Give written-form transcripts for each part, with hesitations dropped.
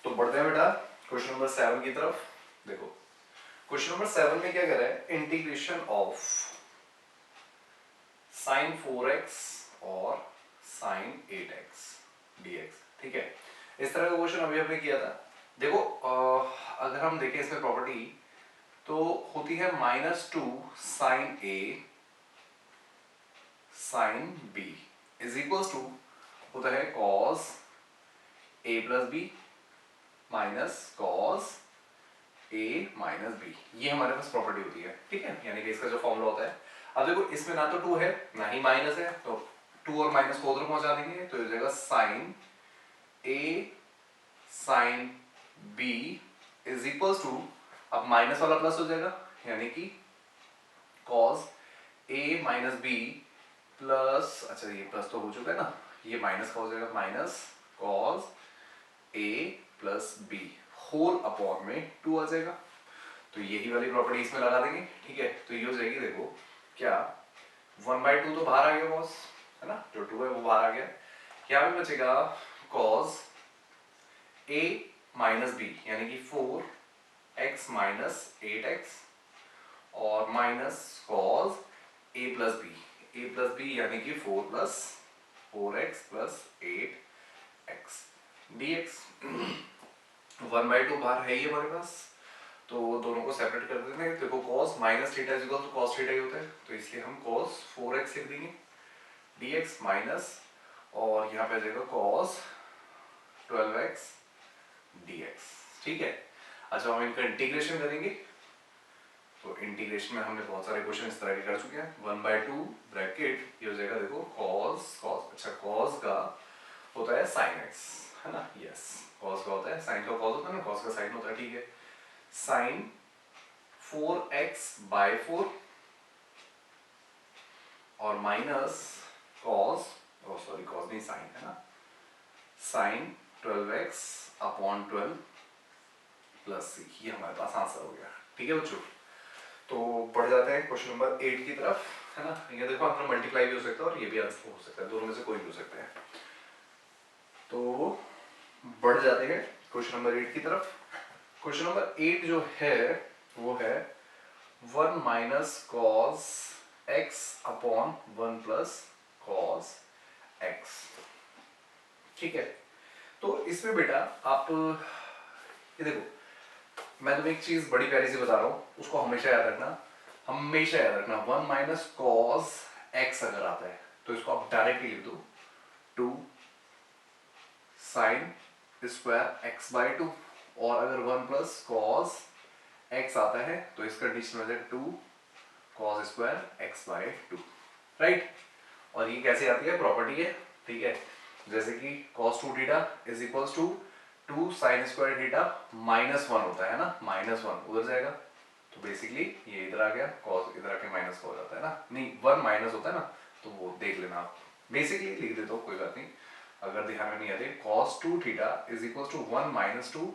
तो बढ़ते हैं बेटा क्वेश्चन नंबर 7 की तरफ। देखो क्वेश्चन नंबर 7 में क्या कर रहा है, इंटीग्रेशन ऑफ साइन 4x और साइन 8x dx। ठीक है, इस तरह का क्वेश्चन अभी हमने किया था। देखो अगर हम देखें इसमें प्रॉपर्टी तो होती है -2 sine a sine b is equals to होता है cos a plus B minus cos a minus B. ये हमारे पास प्रॉपर्टी होती है। ठीक है, यानी कि इसका जो फॉर्मूला होता है, अब देखो इसमें ना तो 2 है ना ही माइनस है, तो 2 और माइनस को उधर पहुंचा देंगे तो हो जाएगा sine a sine b is equals to, अब माइनस वाला प्लस हो जाएगा यानी कि cos a minus B plus, अच्छा ये प्लस तो हो चुका है ना, ये माइनस का हो जाएगा minus cos a plus B whole upon में 2 आ जाएगा। तो यही वाली प्रॉपर्टी इसमें लगा देंगे। ठीक है, तो ये हो जाएगी, देखो क्या 1/2 तो बाहर आ गया बॉस, है ना, जो 2 है वो बाहर आ गया। यहाँ पे बचेगा cos a माइनस बी यानी कि 4x माइनस 8x और minus cos a plus B यानी कि 4 plus 4x plus 8x dx। 1/2 बाहर है ही हमारे पास, तो दोनों को सेपरेट कर देते हैं। देखो cos minus theta is equal to cos theta ही होता है, तो इसलिए हम cos 4x लिख देंगे dx माइनस, और यहाँ पे आ जाएगा cos 12x dx। ठीक है, अच्छा हम इनका इंटीग्रेशन करेंगे, तो इंटीग्रेशन में हमने बहुत सारे क्वेश्चन इस तरह के कर चुके हैं। 1/2 ब्रैकेट ये हो जाएगा, देखो cos, अच्छा cos का होता है sin x, है ना, यस cos का होता है, sin का cos होता है ना, cos का sin होता है। ठीक है, sin 4x/4 और माइनस cos, सॉरी cos नहीं sin है ना, sin 12x/12 प्लस c, ये हमारे पास आंसर हो गया। ठीक है बच्चों, तो बढ़ जाते हैं क्वेश्चन नंबर 8 की तरफ, है ना। ये देखो अंदर मल्टीप्लाई भी हो सकता है और ये भी आंसर हो सकता है, दोनों में से कोई भी हो सकता है। तो बढ़ जाते हैं क्वेश्चन नंबर 8 की तरफ। क्वेश्चन नंबर 8 जो है वो है 1 minus cos x upon 1 plus cos x. ठीक है, तो इसमें बेटा आप ये देखो, मैं तुम्हें एक चीज बड़ी प्यारी सी बता रहा हूं, उसको हमेशा याद रखना, हमेशा याद रखना। 1 माइनस कॉस एक्स अगर आता है तो इसको आप डायरेक्टली लिख दो 2 साइन स्क्वायर एक्स बाई 2, और अगर 1 प्लस कॉस एक्स आता है तो इस कंडीशन में 2 cos square X by 2, right. और ये कैसे आती है, प्रॉपर्टी है। ठीक है, जैसे कि cos 2 theta is equals to 2 sine square theta -1 होता है ना, -1 उधर जाएगा, तो बेसिकली ये इधर आ गया, cos इधर आके माइनस का हो जाता है ना, नहीं 1 माइनस होता है ना, तो वो देख लेना आप, बेसिकली लिख देते हो कोई बात नहीं, अगर ध्यान में नहीं आते। cos 2 theta is equals to 1 minus 2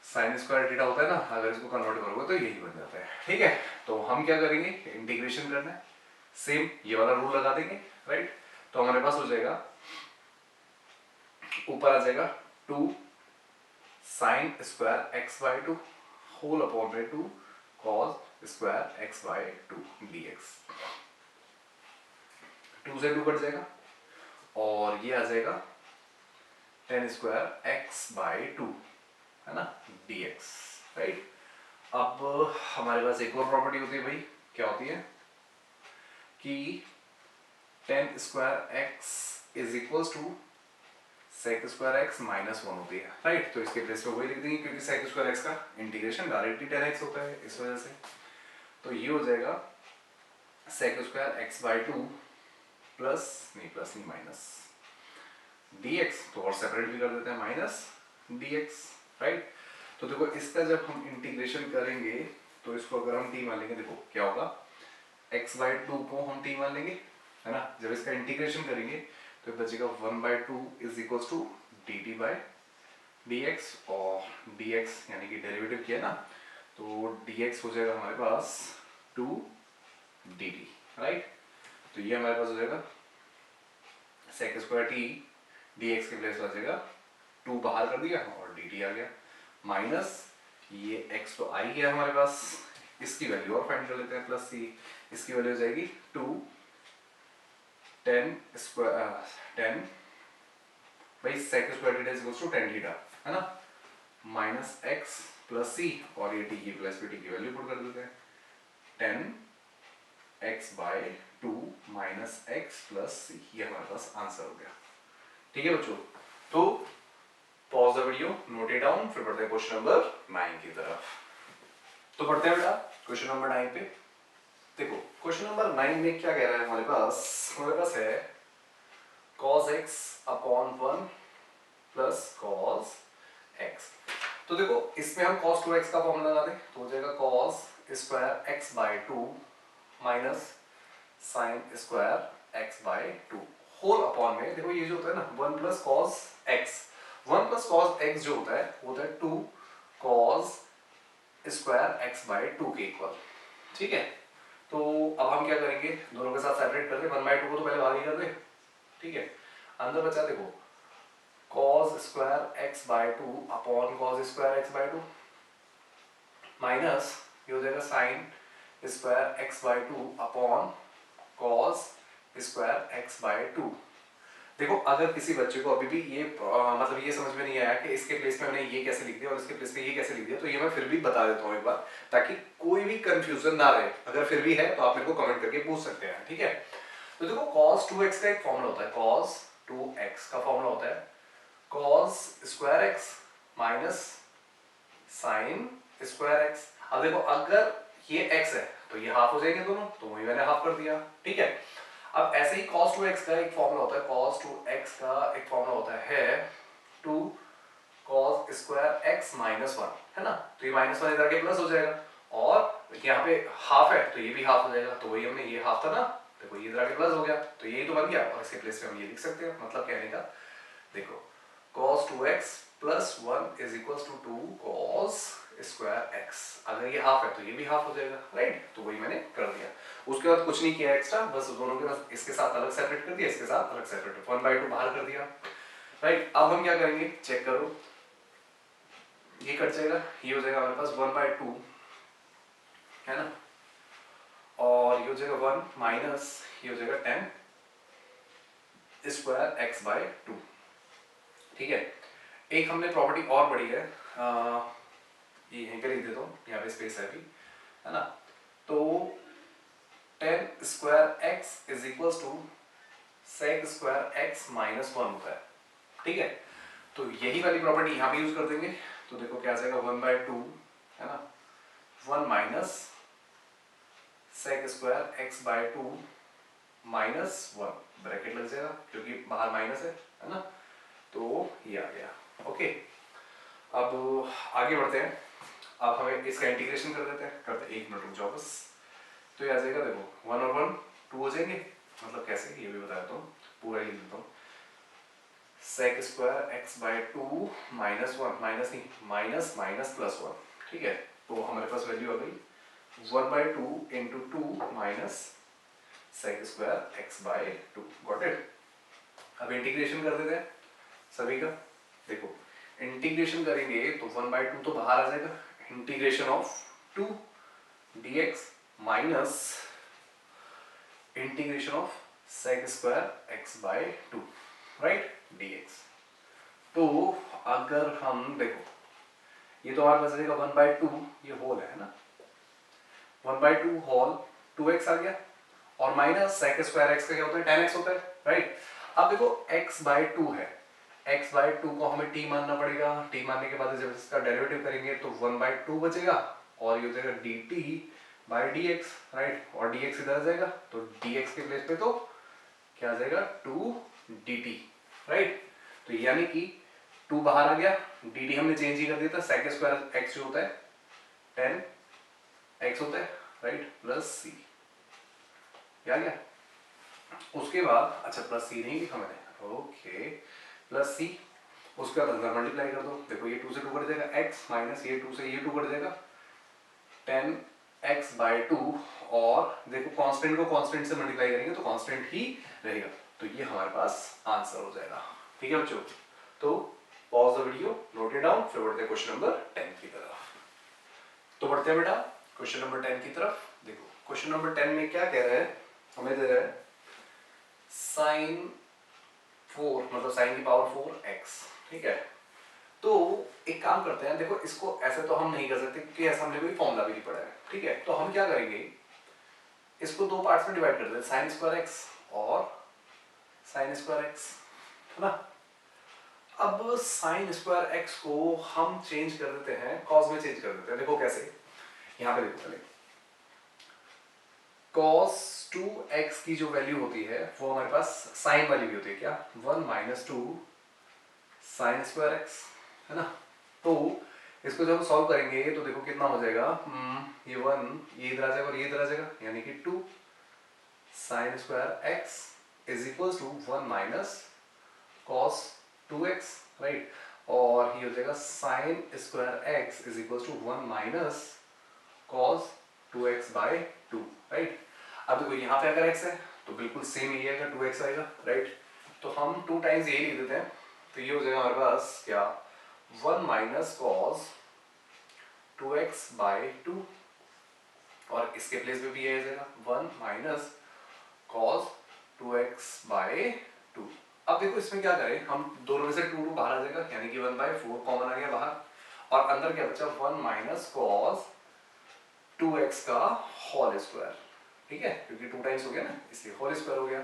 sine square theta होता है ना, अगर इसको कन्वर्ट करोगे तो यही बन जाता है। ठीक है, तो हम क्या करेंगे, इंटीग्रेशन करना है, सेम ये वाला रूल लगा देंगे, राइट। तो हमारे पास हो जाएगा, ऊपर आ जाएगा 2 sine square X by 2 whole upon में 2 cos square X by 2 dx। 2 से 2 कट जाएगा और ये आ जाएगा tan स्क्वायर एक्स बाई 2, है ना, dx, राइट। अब हमारे पास एक और प्रॉपर्टी होती है भाई, क्या होती है कि tan square x is equals to sec square X minus 1 होती है, राइट। तो इसके प्लेस पे वही लिख देंगे क्योंकि sec स्क्वायर एक्स का इंटीग्रेशन डायरेक्टली tan x होता है, इस वजह से। तो ये हो जाएगा sec square X by 2 plus नहीं माइनस dx, तो और सेपरेट भी कर देते हैं माइनस dx, राइट। तो देखो इसका जब हम इंटीग्रेशन करेंगे तो इसको अगर हम t मान लेंगे, देखो क्या होगा, x बाई 2 को हम t मान लेंगे, है ना। जब इसका इंटीग्रेशन करेंगे तो बचेगा 1/2 is equals to dt by dx, और dx यानी कि डेरिवेटिव किया ना, तो dx हो जाएगा हमारे पास 2 dt, राइट। तो ये हमारे पास हो जाएगा sec स्क्वायर t, dx के प्लेस आ जाएगा टू बाहर कर दिया और डी टी आ गया, माइनस ये एक्स तो आ ही गया हमारे पास, इसकी वैल्यू और फाइंड कर लेते हैं, प्लस सी, इसकी वैल्यू हो जाएगी 2 10 स्क्वायर 10 भाई sec square theta is equals to 10 theta, है ना, माइनस एक्स प्लस सी, और ये टी की प्लस टी की वैल्यू पुट कर देते हैं, 10 x by 2 minus x plus C, ये हमारे पास आंसर हो गया। ठीक है बच्चों, तो pause the video, note it down, फिर बढ़ते हैं क्वेश्चन नंबर 9 की तरफ। तो पढ़ते हैं बेटा क्वेश्चन नंबर 9 पे। देखो क्वेश्चन नंबर 9 में क्या कह रहा है हमारे पास है cos x upon 1 plus cos x। तो देखो इसमें हम cos 2x का फॉर्मूला लगा दें तो हो जाएगा cos square x by 2 minus sine square x by 2 whole upon में, देखो ये जो होता है ना 1 plus cos x, 1 plus cos x जो होता है वो होता है 2 cos स्क्वायर x बाय 2 के इक्वल। ठीक है, तो अब हम क्या करेंगे, दोनों के साथ सेपरेट कर दे, 1/2 को तो पहले बाहर ही कर दे। ठीक है, अंदर बचा देखो cos square x by 2 upon cos square x by 2 minus ये हो जाएगा sin square x by 2 upon cos square x by 2। देखो अगर किसी बच्चे को अभी भी ये मतलब ये समझ में नहीं आया कि इसके प्लेस में मैंने ये कैसे लिख दिया और इसके प्लेस में ये कैसे लिख दिया, तो ये मैं फिर भी बता देता हूँ एक बार, ताकि कोई भी कंफ्यूजन ना रहे। अगर फिर भी है तो आप मेरे को कमेंट करके पूछ सकते हैं। ठीक है, तो देखो cos 2x का एक फॉर्मूला होता है, cos 2x का फॉर्मूला होता है cos square x minus sine square x। अब देखो अगर ये x है तो ये हाफ हो जाएंगे दोनों, तो वही मैंने हाफ कर दिया। ठीक है, अब ऐसे ही cos 2x का एक फॉर्मूला होता है, cos 2x का एक फॉर्मूला होता है 2 cos स्क्वायर x माइनस 1, है ना, तो ये माइनस 1 इधर के प्लस हो जाएगा, और यहाँ पे हाफ है तो ये भी हाफ हो जाएगा, तो वही हमने ये हाफ था ना, देखो ये इधर के प्लस हो गया, तो यही तो बन गया, और इसके प्लेस में हम ये लिख सकते हैं। मतलब कहने का देखो cos 2x plus 1 is equals to 2 cos square x, अगर ये हाफ है तो ये भी हाफ हो जाएगा, राइट, तो वही मैंने कर दिया। उसके बाद कुछ नहीं किया एक्स्ट्रा, बस दोनों के साथ इसके साथ अलग सेपरेट कर दिया, इसके साथ अलग सेपरेट 1/2 बाहर कर दिया, राइट। अब हम क्या करेंगे, चेक करो, ये कट जाएगा, ये हो जाएगा हमारे पास 1/2, है ना, और ये हो जाएगा 1 माइनस ये हो जाएगा 10 स्क्वायर x बाय 2। ठीक है, एक हमने प्रॉपर्टी और पढ़ी है, ये यहीं पे लिख देता हूँ, यहाँ पे स्पेस है अभी, है ना, तो 10 square x is equals to sec square x minus 1 होता है। ठीक है, तो यही वाली प्रॉपर्टी यहाँ पे यूज कर देंगे, तो देखो क्या आ जाएगा 1/2, है ना, 1 minus sec square x by 2 minus 1, bracket लग जाएगा क्योंकि बाहर माइनस है ना, तो ये आ गया। ओके, अब आगे बढ़ते हैं, अब हमें इसका इंटीग्रेशन कर देते हैं, करते हैं, 1 मिनट रुक जाओ बस। तो ये आ जाएगा, देखो 1 और 1 2 हो जाएंगे, मतलब कैसे ये भी बता देता हूँ, पूरा ही लिख देता हूँ, sec square x by 2 minus 1, minus नहीं माइनस माइनस प्लस 1। ठीक है, तो हमारे पास वैल्यू आ गई 1/2 into 2 minus sec square x by 2, got it. अब इंटीग्रेशन कर देते हैं सभी का, देखो इंटीग्रेशन करेंगे तो 1/2 तो बाहर आ जाएगा, integration of 2 dx minus integration of sec square x by 2, right, dx। तो अगर हम देखो ये तो हमारे पास रहेगा 1/2, ये होल है ना, 1/2 होल 2x आ गया, और माइनस sec स्क्वायर x का क्या होता है 10x होता है, राइट। अब देखो x बाय 2 है, x बाय 2 को हमें t मानना पड़ेगा, t मानने के बाद जब इसका डेरिवेटिव करेंगे तो 1/2 बचेगा, और ये हो जाएगा dt बाय dx, राइट, और dx इधर आ जाएगा, तो dx के प्लेस पे तो क्या आ जाएगा 2 dt, राइट। तो यानी कि 2 बाहर आ गया, dt हमने चेंज ही कर दिया था, sec स्क्वायर x जो होता है 10x होता है, राइट, प्लस c, क्या आ गया। उसके बाद अच्छा प्लस सी नहीं लिखा मैंने, ओके, प्लस सी, उसके बाद अंदर मल्टीप्लाई कर दो, देखो ये 2 से 2 कट जाएगा x माइनस ये 2 से ये 2 कट जाएगा 10x बाय 2, और देखो कांस्टेंट को कांस्टेंट से मल्टीप्लाई करेंगे तो कांस्टेंट ही रहेगा, तो ये हमारे पास आंसर हो जाएगा। ठीक है बच्चों, तो pause the video, note it down, फिर बढ़ते हैं क्वेश्चन नंबर 10 की तरफ। तो बढ़ते हैं बेटा क्वेश्चन नंबर 10 की तरफ। देखो क्वेश्चन नंबर 10 में क्या कह रहा है, हमें दे रहा है साइन 4 मतलब साइन की पावर 4x, ठीक है। तो एक काम करते हैं, देखो इसको ऐसे तो हम नहीं कर सकते क्योंकि ऐसा हमने कोई फॉर्मूला भी नहीं पढ़ा है, ठीक है। तो हम क्या करेंगे, इसको दो पार्ट्स में डिवाइड कर देते हैं, साइन स्क्वायर एक्स और साइन स्क्वायर एक्स, है ना। अब साइन स्क्वायर एक्स को हम चेंज कर देते हैं कॉस में चेंज कर देते हैं। देखो कैसे, यहां पे देखो पहले cos 2x की जो वैल्यू होती है वो हमारे पास साइन वाली भी होती है, क्या 1 माइनस 2 साइन स्क्वायर एक्स, है ना। तो इसको जब हम सॉल्व करेंगे तो देखो कितना हो जाएगा, ये 1 ये इधर आ जाएगा और ये इधर आ जाएगा, यानी कि 2 sine square x is equal to 1 minus cos 2x, right. और ये हो जाएगा sine square x is equal to 1 minus cos 2x by 2, right. अब देखो यहाँ पे अगर x है तो बिल्कुल सेम ही आएगा, 2x आएगा, राइट। तो हम 2 टाइम्स ये लिख देते हैं, तो ये हो जाएगा हमारे पास क्या 1 माइनस cos 2x बाय 2, और इसके प्लेस पे भी ये आ जाएगा 1 माइनस cos 2x बाय 2। अब देखो इसमें क्या करें, हम दोनों में से 2 बाहर आ जाएगा, यानी कि 1/4 कॉमन आ गया बाहर, और अंदर क्या बचा 1 माइनस cos 2x का होल स्क्वायर, ठीक है, क्योंकि 2 टाइम्स हो गया ना इसलिए होल स्क्वायर हो गया।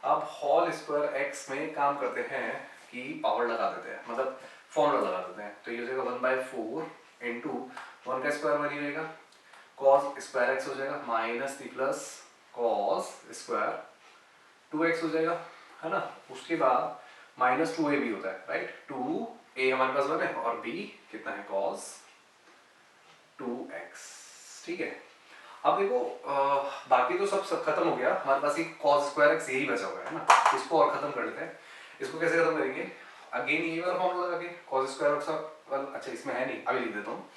अब होल स्क्वायर x में काम करते हैं कि पावर लगा देते हैं, मतलब फॉर्मूला लगा देते हैं। तो ये हो जाएगा 1/4 इंटू 1 का स्क्वायर वही रहेगा, cos स्क्वायर x हो जाएगा minus 3 plus cos square 2x हो जाएगा, है ना। उसके बाद माइनस 2a भी होता है, राइट। 2a हमारे पास 1 है और b कितना है cos 2x, ठीक है। अब देखो बाकी तो सब खत्म हो गया, हमारे पास एक cos स्क्वायर x यही बचा हुआ है ना, इसको और खत्म कर लेते हैं। इसको कैसे खत्म करेंगे, अगेन यही वाला फॉर्मूला लगा के cos स्क्वायर x, अच्छा इसमें है नहीं अभी लिख देता हूँ,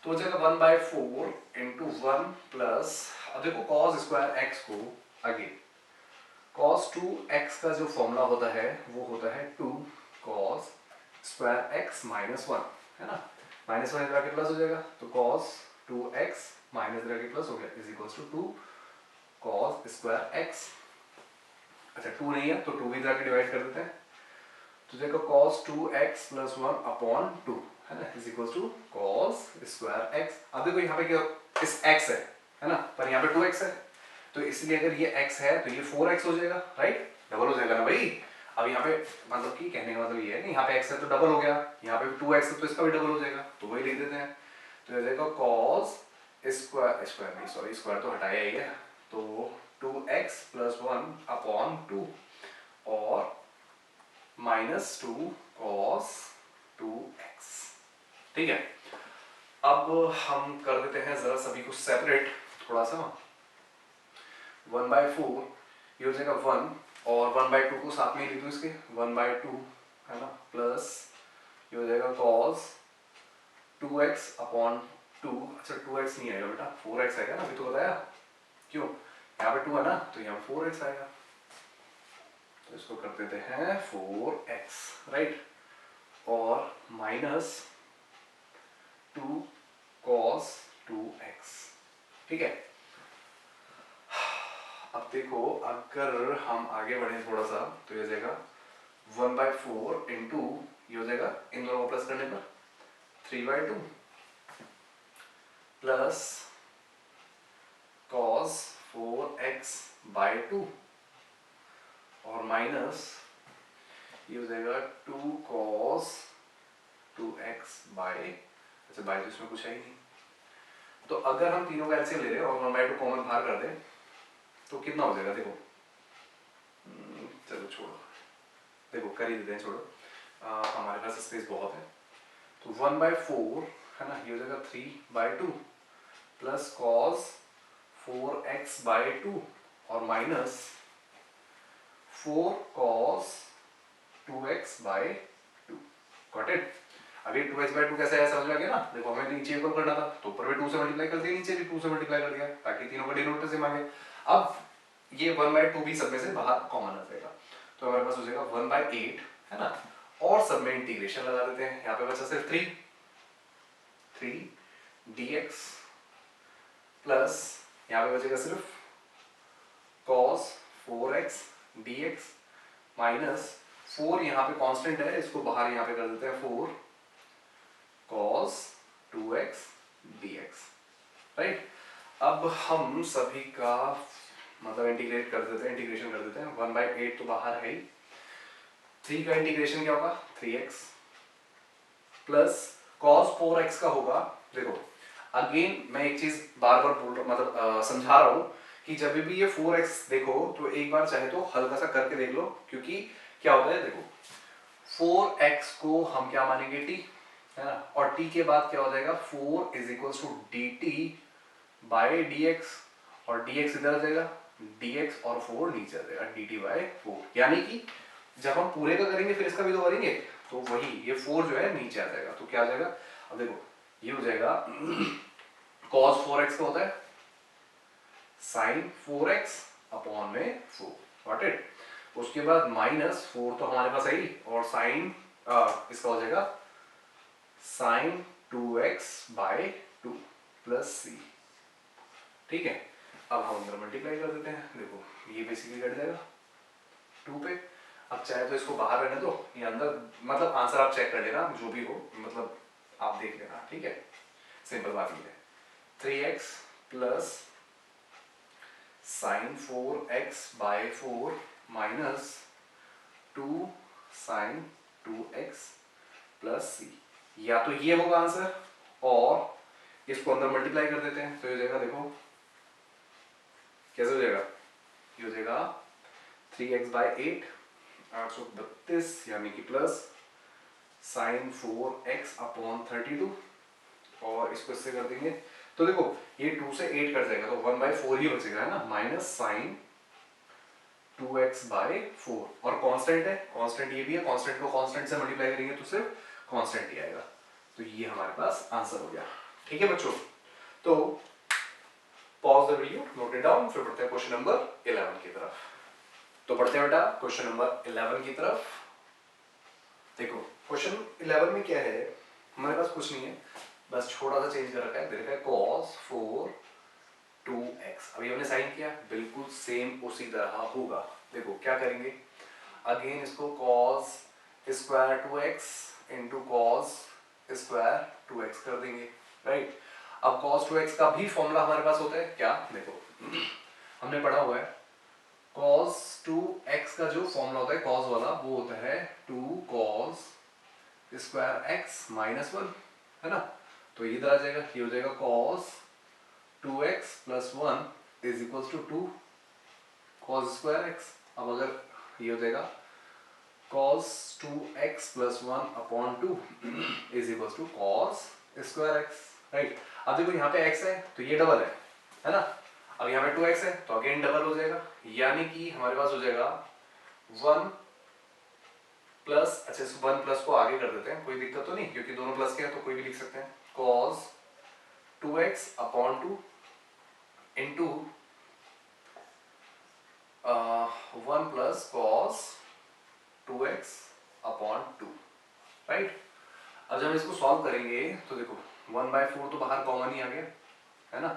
तो हो जाएगा 1/4 इंटू 1 प्लस, अब देखो cos स्क्वायर x को अगेन cos 2x का जो फॉर्मूला होता है वो होता है 2 cos स्क्वायर x माइनस 1, है ना। माइनस 1 इधर आके प्लस हो जाएगा, तो cos 2x माइनस इधर आके प्लस हो गया is equals to 2 cos square x। अच्छा 2 नहीं है तो 2 भी इधर आके डिवाइड कर देते हैं, तो देखो cos 2x प्लस 1 अपॉन 2, है ना, is equals to cos square x। अब देखो यहाँ पे क्या इस x है ना, पर यहाँ पे 2x है, तो इसलिए अगर ये x है तो ये 4x हो जाएगा, राइट, डबल हो जाएगा ना भाई। अब यहाँ पे मतलब कि कहने का मतलब ये है कि यहाँ पे x है तो डबल हो गया, यहाँ पे 2x है तो इसका भी डबल हो जाएगा, तो वही लिख देते हैं। तो ये देखो cos स्क्वायर, स्क्वायर नहीं सॉरी स्क्वायर तो हटाया ही है, तो 2x प्लस 1 अपॉन 2 और माइनस 2 cos 2x, ठीक है। अब हम कर देते हैं जरा सभी कुछ सेपरेट थोड़ा सा, 1/4 ये हो जाएगा 1 और 1/2 को साथ में ही लिख दो इसके 1/2, है ना, प्लस ये हो जाएगा cos 2x अपॉन 2, अच्छा 2x नहीं आएगा बेटा 4x आएगा ना, अभी तो बताया, क्यों यहाँ पे 2 है ना तो यहाँ 4x आएगा, तो इसको कर देते हैं 4x, राइट, और माइनस 2 cos 2x, ठीक है। अब देखो अगर हम आगे बढ़े थोड़ा सा तो ये हो जाएगा 1/4 इंटू ये हो जाएगा इन दोनों को प्लस करने पर 3/2 प्लस cos 4x बाय 2 और माइनस ये हो जाएगा 2 cos 2x बाय, अच्छा बाय तो इसमें कुछ है ही नहीं, तो अगर हम तीनों का एलसीएम ले रहे हैं और 1/2 कॉमन बाहर कर दें तो कितना हो जाएगा, देखो चलो छोड़ो, देखो कर ही देते हैं, छोड़ो हमारे पास स्पेस बहुत है, तो 1/4 है ना, ये हो जाएगा 3/2 प्लस cos 4x बाय 2 और minus 4 cos 2x by 2, got it. अभी 2x/2 कैसे है समझ में आ गया ना, देखो हमें नीचे ऊपर करना था तो ऊपर भी 2 से मल्टीप्लाई कर दिया, नीचे भी 2 से मल्टीप्लाई कर दिया ताकि तीनों का डिनोमिनेटर सेम आ गया। अब ये 1/2 भी सब में से बाहर कॉमन आ जाएगा, तो हमारे पास हो जाएगा 1/8, है ना, और सब में इंटीग्रेशन लगा देते हैं। यहाँ पे बचा सिर्फ 3 dx प्लस यहाँ पे बचेगा सिर्फ cos 4x dx माइनस 4 यहाँ पे कांस्टेंट है, इसको बाहर यहाँ पे कर देते हैं 4 cos 2x dx, राइट। अब हम सभी का मतलब इंटीग्रेट कर देते हैं, इंटीग्रेशन कर देते हैं। 1/8 तो बाहर है ही, 3 का इंटीग्रेशन क्या होगा 3x प्लस cos 4x का होगा। देखो अगेन मैं एक चीज बार बार बोल रहा मतलब समझा रहा हूं कि जब भी ये 4x देखो तो एक बार चाहे तो हल्का सा करके देख लो, क्योंकि क्या होता है देखो 4x को हम क्या मानेंगे t, है ना, और t के बाद क्या हो जाएगा 4 is equal to dt by dx, और dx इधर आ जाएगा dx और 4 नीचे आ जाएगा dt बाय 4। यानी कि जब हम पूरे का करेंगे फिर इसका भी तो करेंगे, तो वही ये 4 जो है नीचे आ जाएगा। तो क्या आ जाएगा, अब देखो ये हो जाएगा cos 4x का होता है sin 4x अपॉन में 4, गॉट इट। उसके बाद माइनस 4 तो हमारे पास है ही, और साइन इसका हो जाएगा sin 2x by 2 plus c, ठीक है। अब हम अंदर मल्टीप्लाई कर देते हैं, देखो ये बेसिकली कट जाएगा 2 पे। अब चाहे तो इसको बाहर रहने दो, ये अंदर मतलब आंसर आप चेक कर लेना जो भी हो, मतलब आप देख लेना, ठीक है। सिंपल बात ये है 3x plus sine 4x by 4 minus 2 sine 2x plus c, या तो ये होगा आंसर, और इसको अंदर मल्टीप्लाई कर देते हैं तो ये हो जाएगा, देखो कैसे हो जाएगा, ये हो जाएगा 3x बाय 8 832 यानी कि प्लस साइन 4x अपॉन 32, और इसको इससे कर देंगे तो देखो ये 2 से 8 कट जाएगा तो 1/4 ही बचेगा, है ना, माइनस साइन 2x बाय 4, और कांस्टेंट है, कांस्टेंट ये भी है, कांस्टेंट को कांस्टेंट से मल्टीप्लाई करेंगे तो सिर्फ कांस्टेंट ही आएगा। तो ये हमारे पास आंसर हो गया, ठीक है बच्चों। तो pause the video, note it down, फिर बढ़ते हैं क्वेश्चन नंबर 11 की तरफ। तो पढ़ते हैं बेटा क्वेश्चन नंबर 11 की तरफ। देखो क्वेश्चन 11 में क्या है, हमारे पास कुछ नहीं है, बस छोटा सा चेंज कर रखा है, दे रखा है cos 4 2x। अभी हमने साइन किया, बिल्कुल सेम उसी तरह होगा। देखो क्या करेंगे, अगेन इसको cos square 2x into cos square 2x कर देंगे, राइट। अब cos 2x का भी फॉर्मूला हमारे पास होता है क्या, देखो हमने पढ़ा हुआ है cos 2x का जो फॉर्मूला होता है cos वाला, वो होता है 2 cos स्क्वायर x माइनस 1, है ना। तो इधर आ जाएगा, ये हो जाएगा cos 2x plus 1 is equal to 2 cos square x। अब अगर ये हो जाएगा cos 2x plus 1 upon 2 is equal to cos square x, right. अब देखो यहाँ पे x है तो ये डबल है ना, अब यहाँ पे 2x है तो अगेन डबल हो जाएगा, यानी कि हमारे पास हो जाएगा 1 प्लस, अच्छा इस 1 प्लस को आगे कर देते हैं, कोई दिक्कत तो नहीं क्योंकि दोनों प्लस के हैं तो कोई भी लिख सकते हैं, cos 2x upon 2 into 1 plus cos 2x upon 2, right. अब जब हम इसको सॉल्व करेंगे तो देखो 1/4 तो बाहर कॉमन ही आ गया, है ना,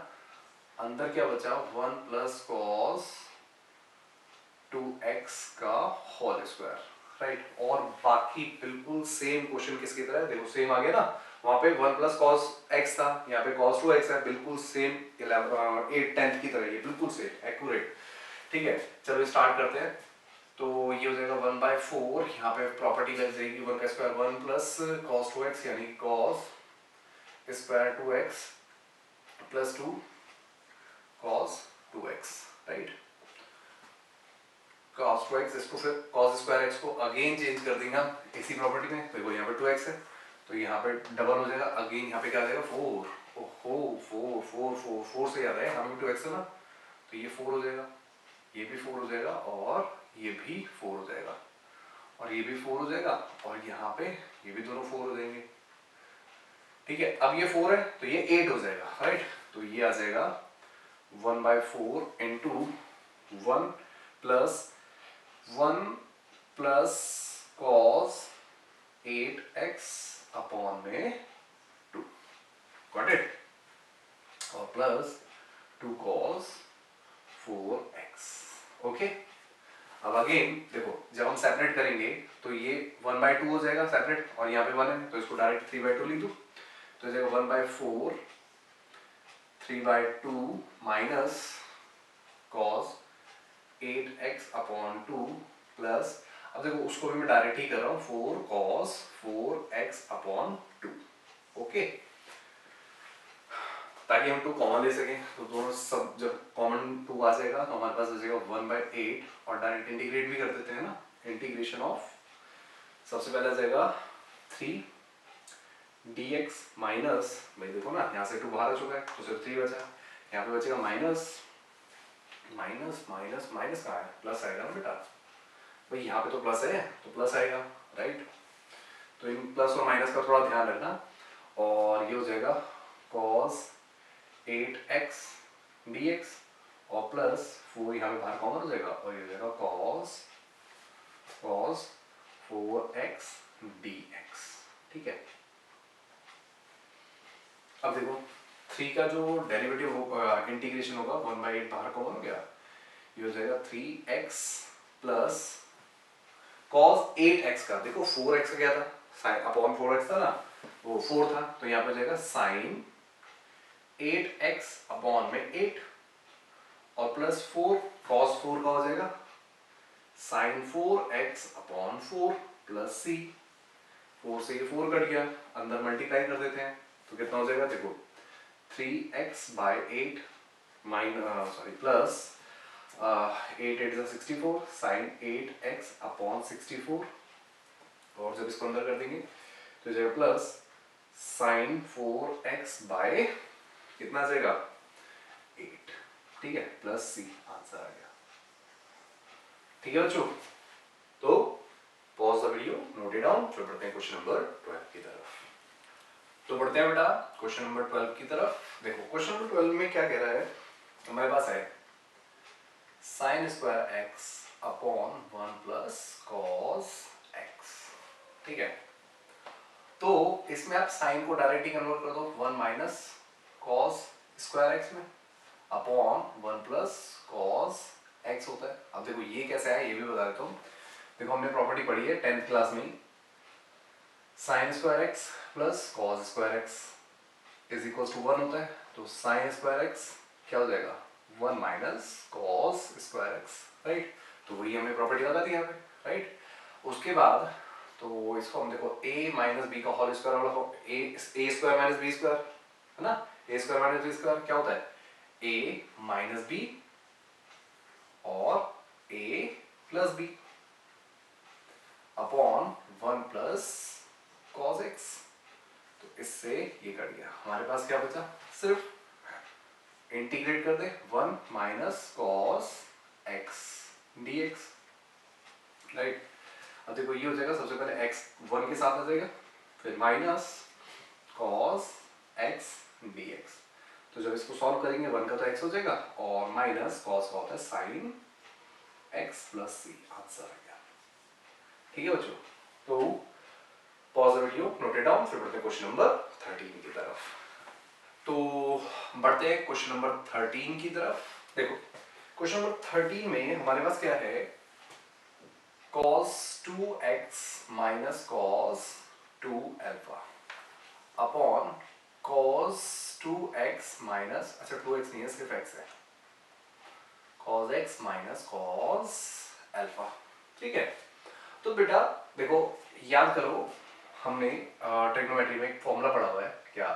अंदर क्या बचा 1 प्लस cos 2x का होल स्क्वायर, राइट। और बाकी बिल्कुल सेम क्वेश्चन किसकी तरह है, देखो सेम आ गया ना, वहां पे 1 प्लस cos x था, यहाँ पे cos 2x है, बिल्कुल सेम 8/10 की तरह, ये बिल्कुल सेम एक्यूरेट, ठीक है। चलो स्टार्ट करते हैं। तो ये हो जाएगा 1/4, यहाँ पे प्रॉपर्टी लग जाएगी 1 का स्क्वायर 1 प्लस cos 2x यानी cos square 2x plus 2 cos 2x, right. cos 2x, इसको फिर cos स्क्वायर x को अगेन चेंज कर देंगे हम इसी प्रॉपर्टी में, देखो यहाँ पे 2x है तो यहाँ पे डबल हो जाएगा, अगेन यहाँ पे क्या आ जाएगा 4, ओहो 4 4 4 4 से याद है यहाँ पे 2x है ना, तो ये 4 हो जाएगा, ये भी 4 हो जाएगा, और ये भी 4 हो जाएगा, और ये भी 4 हो जाएगा, और यहाँ पे ये भी दोनों 4 हो जाएंगे, ठीक है। अब ये 4 है तो ये 8 हो जाएगा, राइट। तो ये आ जाएगा 1/4 into 1 plus cos 8x upon में 2, गॉट इट, और प्लस 2 cos 4x, ओके। अब अगेन देखो, जब हम सेपरेट करेंगे तो ये 1/2 हो जाएगा सेपरेट, और यहाँ पे 1 है तो इसको डायरेक्ट 3/2 लिख दूँ, तो जाएगा 1/4 3/2 minus cos 8x upon 2 plus, अब देखो उसको भी मैं डायरेक्ट ही कर रहा हूँ, 4 cos 4x अपॉन 2, ओके, ताकि हम 2 कॉमन ले सकें। तो दोनों सब जब कॉमन 2 आ जाएगा तो हमारे पास आ जाएगा 1/8, और डायरेक्ट इंटीग्रेट भी कर देते हैं ना, इंटीग्रेशन ऑफ, सबसे पहले आ जाएगा 3 dx माइनस, भाई देखो ना यहाँ से 2 बाहर आ चुका है तो सिर्फ 3 बचा, यहाँ पे बचेगा माइनस माइनस माइनस माइनस, कहाँ है, प्लस आएगा ना बेटा, भाई यहाँ पे तो प्लस है तो प्लस आएगा, राइट। तो इन प्लस और माइनस का थोड़ा ध्यान रखना, और ये हो जाएगा cos 8x dx, और प्लस 4 यहाँ पे बाहर कॉमन हो जाएगा, और ये हो जाएगा cos 4x dx, ठीक है। अब देखो 3 का जो डेरिवेटिव होगा, इंटीग्रेशन होगा, 1/8 बाहर कॉमन हो गया, ये हो जाएगा 3x प्लस cos 8x का, देखो 4x का क्या था, साइन अपॉन 4x था ना, वो 4 था, तो यहाँ पे जाएगा साइन 8x अपॉन में 8, और प्लस 4 cos 4 का हो जाएगा sign 4x upon 4 plus c, 4 से 4 कट गया, अंदर मल्टीप्लाई कर देते हैं तो कितना हो जाएगा, देखो 3x/8 plus 8 8 64 sign 8x upon 64, और जब इसको अंदर कर देंगे तो जाएगा प्लस साइन 4x बाय कितना आ जाएगा 8, ठीक है, प्लस c, आंसर आ गया, ठीक है बच्चों। तो pause the video, note it down, फिर बढ़ते हैं क्वेश्चन नंबर 12 की तरफ। तो बढ़ते हैं बेटा क्वेश्चन नंबर 12 की तरफ। देखो क्वेश्चन नंबर 12 में क्या कह रहा है, हमारे पास है sign square x upon 1 plus cos x, ठीक है। तो इसमें आप साइन को डायरेक्ट ही कन्वर्ट कर दो, 1 माइनस कॉस स्क्वायर एक्स में अपॉन 1 प्लस कॉस एक्स होता है। अब देखो ये कैसे है ये भी बता देता हूँ। देखो हमने प्रॉपर्टी पढ़ी है 10th क्लास में, sine square x plus cos square x is equal to 1 होता है, तो साइन स्क्वायर एक्स क्या हो जाएगा 1 minus cos square x, right. तो वही हमने प्रॉपर्टी लगा दी यहाँ पे, राइट। उसके बाद तो इसको हम देखो a माइनस बी का होल स्क्वायर वाला a square minus b square है ना, a square minus b square क्या होता है a माइनस बी और a plus b upon 1 plus cos x. तो इससे ये कट गया, हमारे पास क्या बचा, सिर्फ इंटीग्रेट कर दे 1 minus cos x D x, right. अब देखो ये हो जाएगा, सबसे पहले x 1 के साथ आ जाएगा, फिर minus cos x D x. तो जब इसको सॉल्व करेंगे 1 का तो x हो जाएगा, और माइनस कॉस का होता है साइन x प्लस सी, आंसर आ गया, ठीक है बच्चों। तो pause the video, note it down, फिर बढ़ते हैं क्वेश्चन नंबर 13 की तरफ। तो बढ़ते हैं क्वेश्चन नंबर 13 की तरफ। देखो क्वेश्चन नंबर 13 में हमारे पास क्या है, cos 2x minus cos 2 alpha upon cos 2x minus, अच्छा 2x नहीं है सिर्फ x है, cos x minus cos alpha, ठीक है। तो बेटा देखो याद करो, हमने ट्रिग्नोमेट्री में एक फॉर्मूला पढ़ा हुआ है क्या,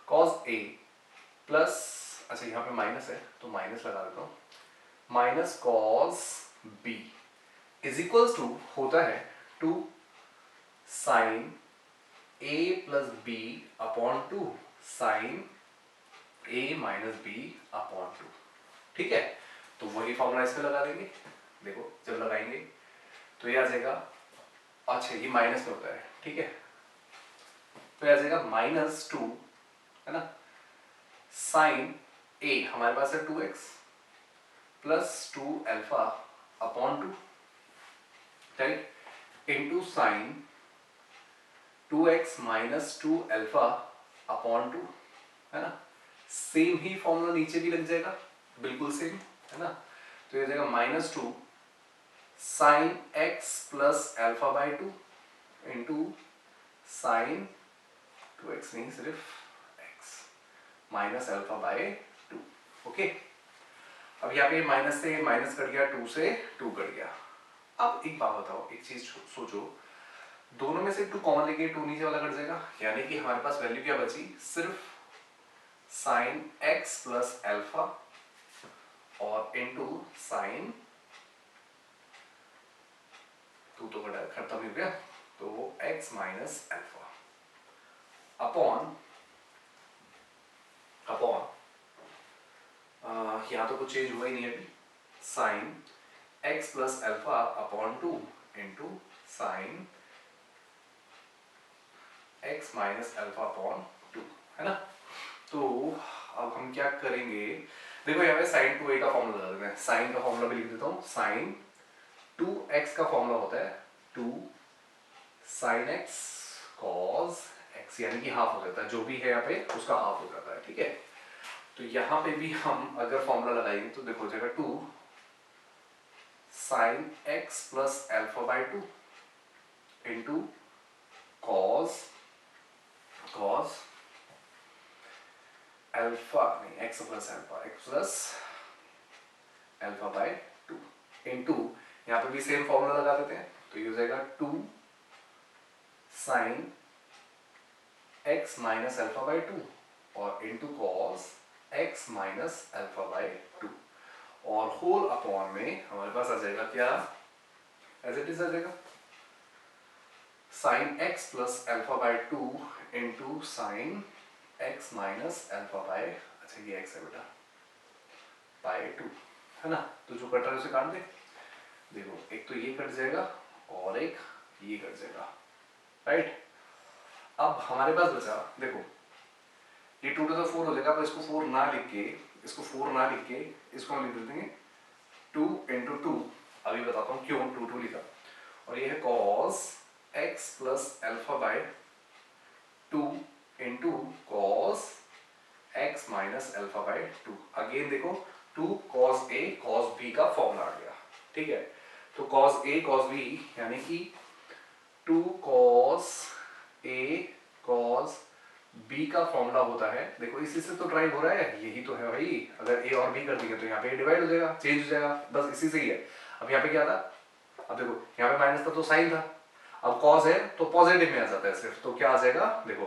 cos a प्लस, अच्छा यहाँ पे माइनस है तो माइनस लगा देता हूँ, minus cos b is equals to होता है 2 साइन a प्लस बी अपॉन 2 साइन a माइनस बी अपॉन 2, ठीक है। तो वही फॉर्मूला इसमें लगा देंगे, देखो जब लगाएंगे तो ये आ जाएगा, अच्छा ये माइनस में होता है, ठीक है, तो ये आ जाएगा -2 है ना, साइन a हमारे पास है 2x plus 2 alpha upon 2, right, into sine 2x minus 2 alpha upon 2, है ना। सेम ही फॉर्मूला नीचे भी लग जाएगा, बिल्कुल सेम, है ना। तो ये जाएगा minus 2 sine x plus alpha by 2 into sine 2x नहीं सिर्फ x minus alpha by 2। Okay, अब यहाँ पे माइनस से माइनस कट गया, 2 से 2 कट गया। अब एक बात बताओ, एक चीज सोचो, दोनों में से 2 कॉमन लेके 2 नीचे वाला कट जाएगा, यानी कि हमारे पास वैल्यू क्या बची, सिर्फ साइन x प्लस अल्फा और इनटू साइन 2 तो खत्म हो गया, तो वो x माइनस अल्फा अपॉन यहाँ तो कुछ चेंज हुआ ही नहीं अभी, sine x plus alpha upon 2 into sine x minus alpha upon 2, है ना। तो अब हम क्या करेंगे, देखो यहाँ पे साइन 2a का फॉर्मूला लगा देते हैं, साइन का फॉर्मूला भी लिख देता हूँ। साइन 2x का फॉर्मूला होता है 2 साइन x कॉस x, यानी कि हाफ हो जाता है, जो भी है यहाँ पे उसका हाफ हो जाता है, ठीक है। तो यहाँ पे भी हम अगर फॉर्मूला लगाएंगे तो देखो हो जाएगा 2 sine x plus alpha by 2 into cos alpha नहीं x plus alpha by 2 into यहाँ पे भी सेम फॉर्मूला लगा देते हैं, तो ये हो जाएगा 2 sine x minus alpha by 2 और into cos x minus alpha by 2 और होल अपॉन में हमारे पास आ जाएगा क्या, एज इट इज आ जाएगा sine x plus alpha by 2 into sine x minus alpha by, अच्छा ये x है बेटा, बाई 2, है ना। तो जो कट रहा है उसे काट दे, देखो एक तो ये कट जाएगा और एक ये कट जाएगा, राइट। अब हमारे पास बचा, देखो ये 2 to the 4 हो जाएगा, पर इसको 4 ना लिख के इसको हम लिख देंगे 2 इंटू 2। अभी बताता हूँ क्यों 2 लिखा, और ये है cos x plus alpha by 2 into cos x minus alpha by 2। Again देखो 2 cos a cos b का फॉर्मूला आ गया, ठीक है। तो cos a cos b यानी कि 2 cos a cos b का फॉर्मूला होता है, देखो इसी से तो ड्राइव हो रहा है, यही तो है भाई। अगर a और b कर देंगे तो यहाँ पे डिवाइड हो जाएगा, चेंज हो जाएगा, बस इसी से ही है। अब यहाँ पे क्या था, अब देखो यहाँ पे माइनस था तो साइन था, अब cos है तो पॉजिटिव में आ जाता है सिर्फ, तो क्या आ जाएगा, देखो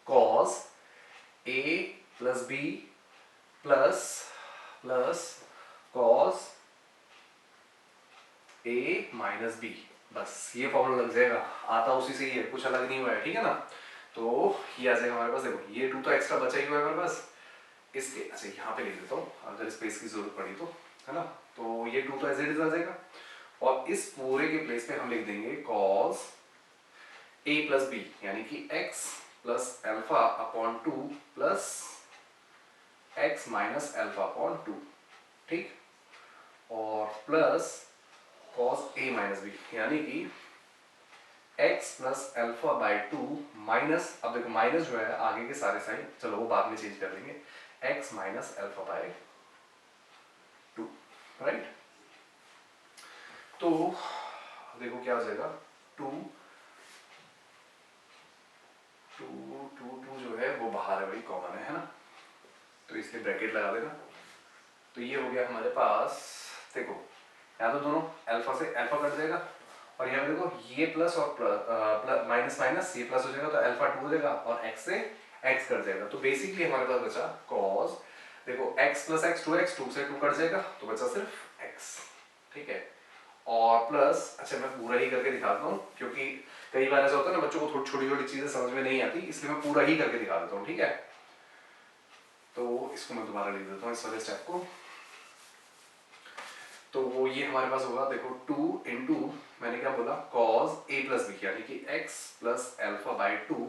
cos a plus b plus cos a minus b, बस ये फॉर्मूला लग जाएगा, आता उसी से ही है, कुछ अलग नहीं हुआ है, ठीक है ना। तो ये आ जाएगा हमारे पास, देखो ये 2 तो एक्स्ट्रा बचा ही हुआ है हमारे पास, इसके अच्छा यहाँ पे लिख देता हूँ अगर स्पेस की जरूरत पड़ी तो, है ना। तो ये 2 तो एज इट इज आ जाएगा, और इस पूरे के प्लेस पे हम लिख देंगे cos a प्लस बी, यानी कि x plus alpha upon 2 plus x minus alpha upon 2, ठीक, और plus cos a minus b, यानी कि x plus alpha by 2 minus, अब देखो माइनस जो है आगे के सारे साइन चलो वो बाद में चेंज कर देंगे, x minus alpha by 2, right. तो देखो क्या हो जाएगा, 2 जो है वो बाहर है, वही कॉमन है ना, तो इसलिए ब्रैकेट लगा देना। तो ये हो गया हमारे पास, देखो यहाँ तो दोनों अल्फा से अल्फा कट जाएगा, और यहाँ पे देखो ये प्लस और माइनस माइनस ये प्लस हो जाएगा, तो अल्फा 2 हो जाएगा और x से x कट जाएगा। तो बेसिकली हमारे पास बचा cos, देखो x प्लस x 2x, 2 से 2 कट जाएगा तो बचा सिर्फ x, ठीक है। और प्लस, अच्छा मैं पूरा ही करके दिखाता हूँ, क्योंकि कई बार ऐसा होता है ना बच्चों को थोड़ी छोटी छोटी चीजें समझ में नहीं आती, इसलिए मैं पूरा ही करके दिखा देता हूँ, ठीक है। तो इसको मैं दोबारा लिख देता हूँ इस वाले स्टेप को। तो वो ये हमारे पास होगा, देखो 2 इंटू मैंने क्या बोला cos a प्लस बी, यानी कि x plus alpha by 2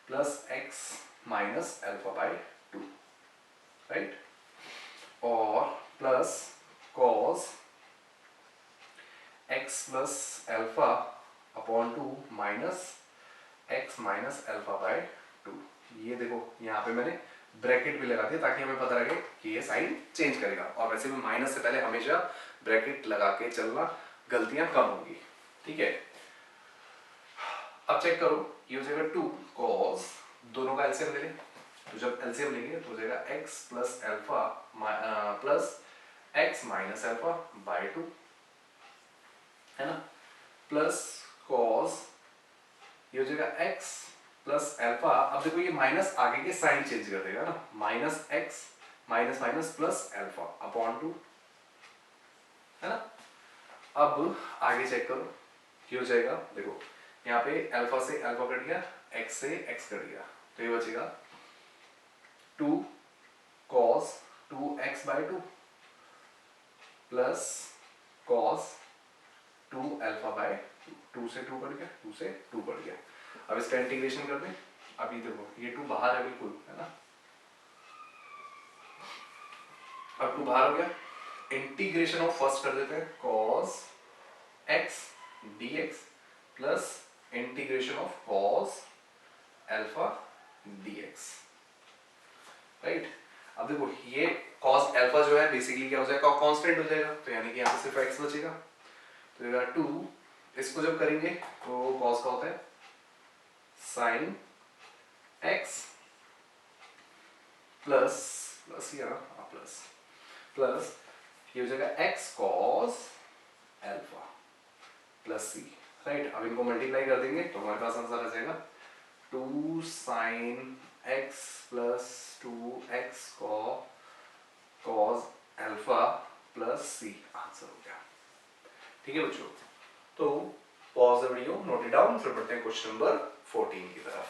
plus x minus alpha by 2, right, और plus cos x plus alpha upon 2 minus x minus alpha by 2। ये देखो यहाँ पे मैंने ब्रैकेट भी लगा दिया ताकि हमें पता लगे कि ये साइन चेंज करेगा, और वैसे भी माइनस से पहले हमेशा ब्रैकेट लगा के चलना, गलतियां कम होंगी। ठीक है, अब चेक करो, ये हो जाएगा 2 cos, दोनों का एलसीएम ले लें, तो जब एलसीएम लेंगे तो हो जाएगा x plus alpha plus x minus alpha by 2, है ना, प्लस cos, ये हो जाएगा x प्लस अल्फा। अब देखो ये माइनस आगे के साइन चेंज कर देगा ना, minus x minus minus plus alpha upon 2, है ना। अब आगे चेक करो, क्या हो जाएगा, देखो यहाँ पे अल्फा से अल्फा कट गया, x से x कट गया, तो ये बचेगा 2 cos 2x by 2 plus cos 2 alpha by 2 से 2 कट गया, 2 से 2 कट गया। अब इसका इंटीग्रेशन कर दें, अभी देखो ये 2 बाहर है बिल्कुल, है ना, अब 2 बाहर हो गया, इंटीग्रेशन ऑफ फर्स्ट कर देते हैं cos x dx plus integration of cos alpha dx, right. अब देखो ये cos अल्फा जो है बेसिकली क्या हो जाएगा, कांस्टेंट हो जाएगा, तो यानी कि यहाँ पे सिर्फ x बचेगा, तो ये 2, इसको जब करेंगे तो cos का होता है sin x प्लस प्लस या प्लस प्लस ये हो जाएगा x cos alpha plus c, right. अब इनको मल्टीप्लाई कर देंगे तो हमारे पास आंसर आ जाएगा 2 sin x plus 2x cos alpha plus c, answer हो गया। ठीक है बच्चों, तो pause the video, note it down, फिर बढ़ते हैं क्वेश्चन नंबर 14 की तरफ।